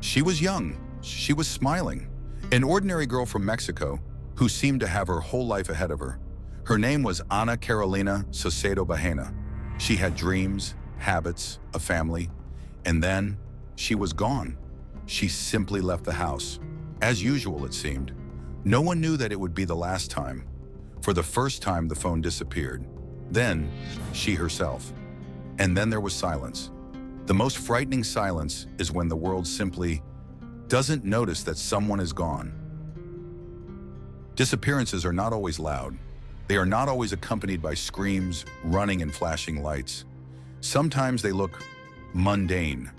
She was young. She was smiling. An ordinary girl from Mexico who seemed to have her whole life ahead of her. Her name was Ana Carolina Saucedo Bahena. She had dreams, habits, a family, and then she was gone. She simply left the house. As usual, it seemed. No one knew that it would be the last time. For the first time, the phone disappeared. Then, she herself. And then there was silence. The most frightening silence is when the world simply doesn't notice that someone is gone. Disappearances are not always loud. They are not always accompanied by screams, running, and flashing lights. Sometimes they look mundane,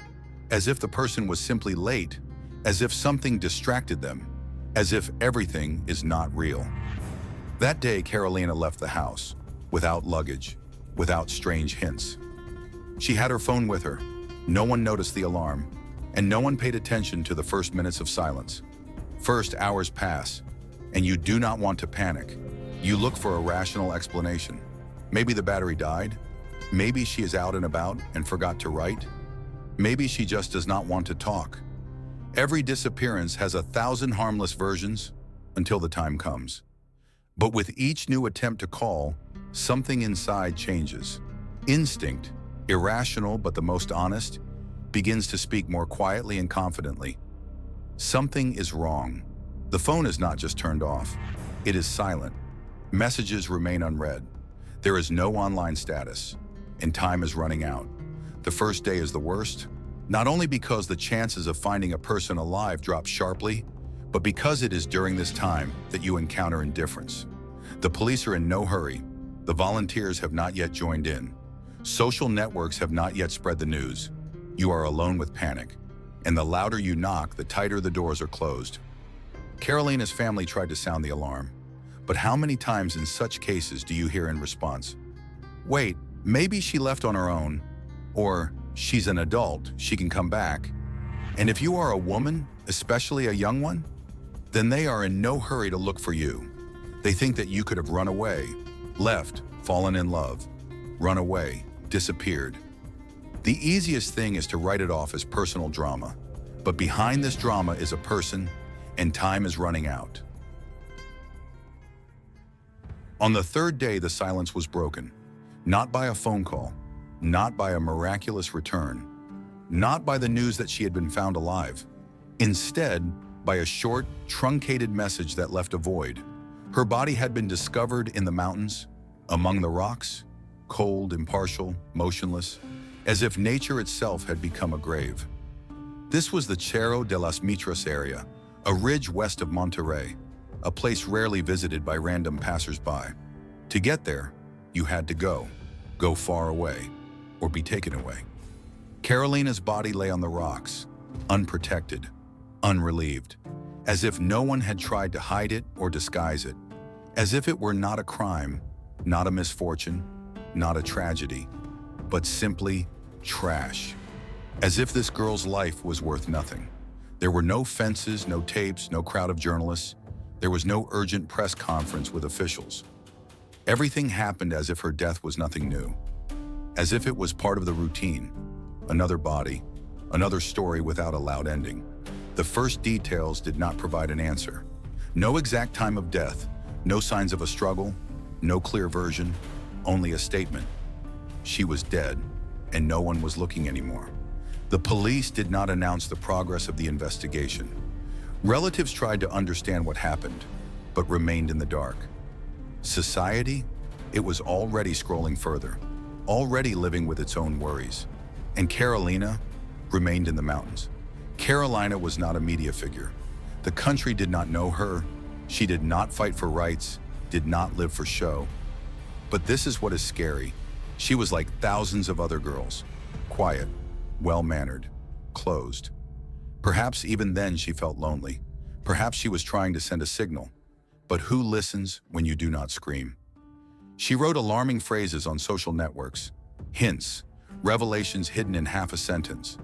as if the person was simply late, as if something distracted them, as if everything is not real. That day, Carolina left the house, without luggage, without strange hints. She had her phone with her. No one noticed the alarm, and no one paid attention to the first minutes of silence. First, hours pass, and you do not want to panic. You look for a rational explanation. Maybe the battery died. Maybe she is out and about and forgot to write. Maybe she just does not want to talk. Every disappearance has 1,000 harmless versions until the time comes. But with each new attempt to call, something inside changes. Instinct, irrational but the most honest, begins to speak more quietly and confidently. Something is wrong. The phone is not just turned off. It is silent. Messages remain unread. There is no online status, and time is running out. The first day is the worst, not only because the chances of finding a person alive drop sharply, but because it is during this time that you encounter indifference. The police are in no hurry. The volunteers have not yet joined in. Social networks have not yet spread the news. You are alone with panic, and the louder you knock, the tighter the doors are closed. Carolina's family tried to sound the alarm, but how many times in such cases do you hear in response, "Wait, maybe she left on her own," or "She's an adult, she can come back"? And if you are a woman, especially a young one, then they are in no hurry to look for you. They think that you could have run away, left, fallen in love, run away, disappeared. The easiest thing is to write it off as personal drama, but behind this drama is a person, and time is running out. On the third day, the silence was broken, not by a phone call, not by a miraculous return, not by the news that she had been found alive. Instead, by a short, truncated message that left a void. Her body had been discovered in the mountains, among the rocks, cold, impartial, motionless, as if nature itself had become a grave. This was the Cerro de las Mitras area, a ridge west of Monterrey, a place rarely visited by random passers-by. To get there, you had to go far away, or be taken away. Carolina's body lay on the rocks, unprotected, unrelieved, as if no one had tried to hide it or disguise it, as if it were not a crime, not a misfortune, not a tragedy, but simply trash. As if this girl's life was worth nothing. There were no fences, no tapes, no crowd of journalists. There was no urgent press conference with officials. Everything happened as if her death was nothing new, as if it was part of the routine. Another body, another story without a loud ending. The first details did not provide an answer. No exact time of death, no signs of a struggle, no clear version, only a statement. She was dead, and no one was looking anymore. The police did not announce the progress of the investigation. Relatives tried to understand what happened, but remained in the dark. Society? It was already scrolling further, already living with its own worries. And Carolina remained in the mountains. Carolina was not a media figure. The country did not know her. She did not fight for rights, did not live for show. But this is what is scary. She was like thousands of other girls, quiet, well-mannered, closed. Perhaps even then she felt lonely. Perhaps she was trying to send a signal. But who listens when you do not scream? She wrote alarming phrases on social networks, hints, revelations hidden in half a sentence.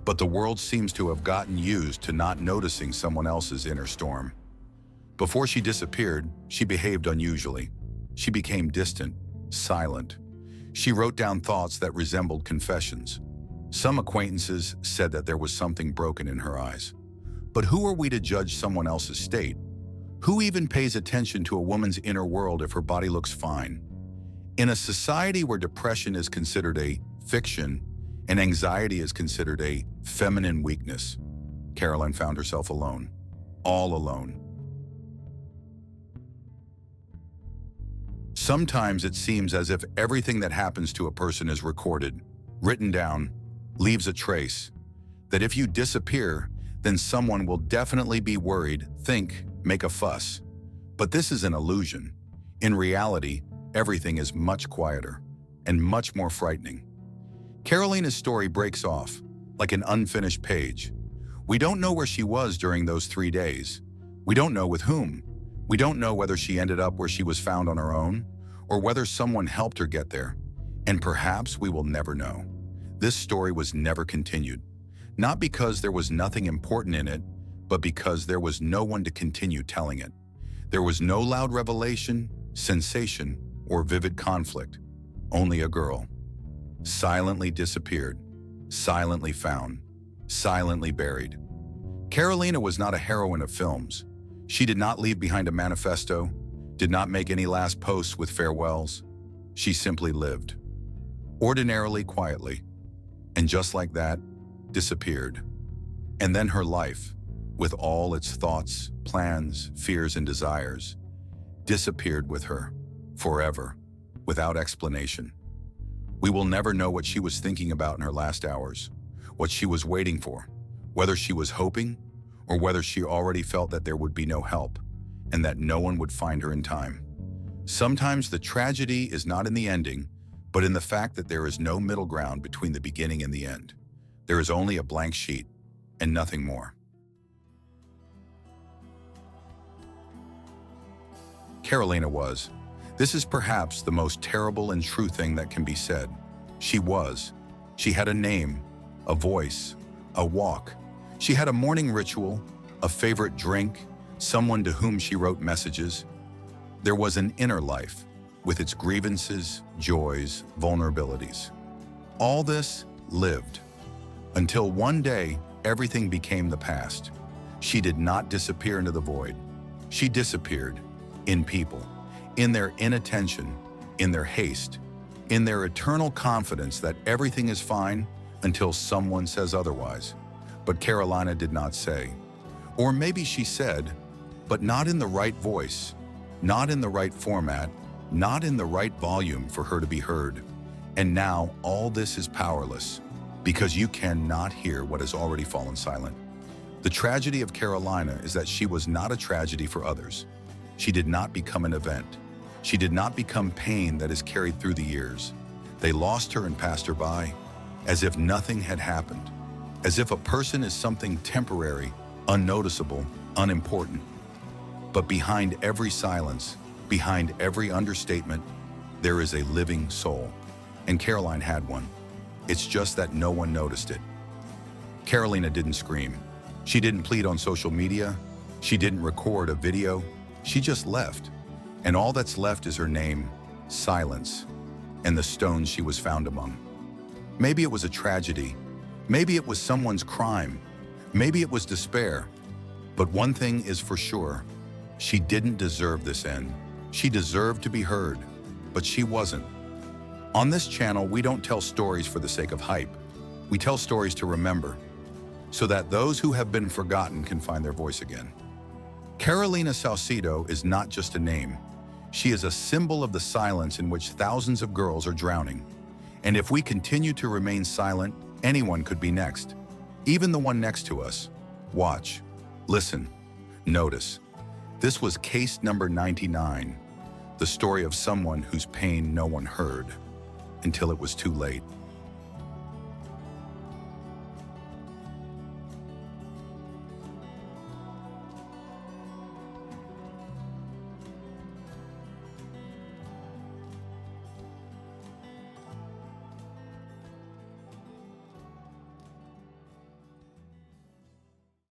But the world seems to have gotten used to not noticing someone else's inner storm. Before she disappeared, she behaved unusually. She became distant, silent. She wrote down thoughts that resembled confessions. Some acquaintances said that there was something broken in her eyes. But who are we to judge someone else's state? Who even pays attention to a woman's inner world if her body looks fine? In a society where depression is considered a fiction and anxiety is considered a feminine weakness, Caroline found herself alone, all alone. Sometimes it seems as if everything that happens to a person is recorded, written down, leaves a trace, that if you disappear, then someone will definitely be worried, think, make a fuss. But this is an illusion. In reality, everything is much quieter and much more frightening. Carolina's story breaks off like an unfinished page. We don't know where she was during those 3 days. We don't know with whom. We don't know whether she ended up where she was found on her own or whether someone helped her get there. And perhaps we will never know. This story was never continued, not because there was nothing important in it, but because there was no one to continue telling it. There was no loud revelation, sensation, or vivid conflict. Only a girl. Silently disappeared, silently found, silently buried. Carolina was not a heroine of films. She did not leave behind a manifesto, did not make any last posts with farewells. She simply lived, ordinarily, quietly, and just like that, disappeared. And then her life, with all its thoughts, plans, fears, and desires, disappeared with her, forever, without explanation. We will never know what she was thinking about in her last hours, what she was waiting for, whether she was hoping or whether she already felt that there would be no help and that no one would find her in time. Sometimes the tragedy is not in the ending, but in the fact that there is no middle ground between the beginning and the end. There is only a blank sheet and nothing more. Carolina was. This is perhaps the most terrible and true thing that can be said. She was. She had a name, a voice, a walk. She had a morning ritual, a favorite drink, someone to whom she wrote messages. There was an inner life, with its grievances, joys, vulnerabilities. All this lived. Until one day, everything became the past. She did not disappear into the void. She disappeared in people, in their inattention, in their haste, in their eternal confidence that everything is fine until someone says otherwise. But Carolina did not say. Or maybe she said, but not in the right voice, not in the right format, not in the right volume for her to be heard. And now all this is powerless because you cannot hear what has already fallen silent. The tragedy of Carolina is that she was not a tragedy for others. She did not become an event. She did not become pain that is carried through the years. They lost her and passed her by, as if nothing had happened, as if a person is something temporary, unnoticeable, unimportant. But behind every silence, behind every understatement, there is a living soul. And Caroline had one. It's just that no one noticed it. Carolina didn't scream. She didn't plead on social media. She didn't record a video. She just left. And all that's left is her name, silence, and the stones she was found among. Maybe it was a tragedy. Maybe it was someone's crime. Maybe it was despair. But one thing is for sure, she didn't deserve this end. She deserved to be heard, but she wasn't. On this channel, we don't tell stories for the sake of hype. We tell stories to remember, so that those who have been forgotten can find their voice again. Carolina Saucedo is not just a name. She is a symbol of the silence in which thousands of girls are drowning. And if we continue to remain silent, anyone could be next. Even the one next to us. Watch, listen, notice. This was case number 99, the story of someone whose pain no one heard until it was too late.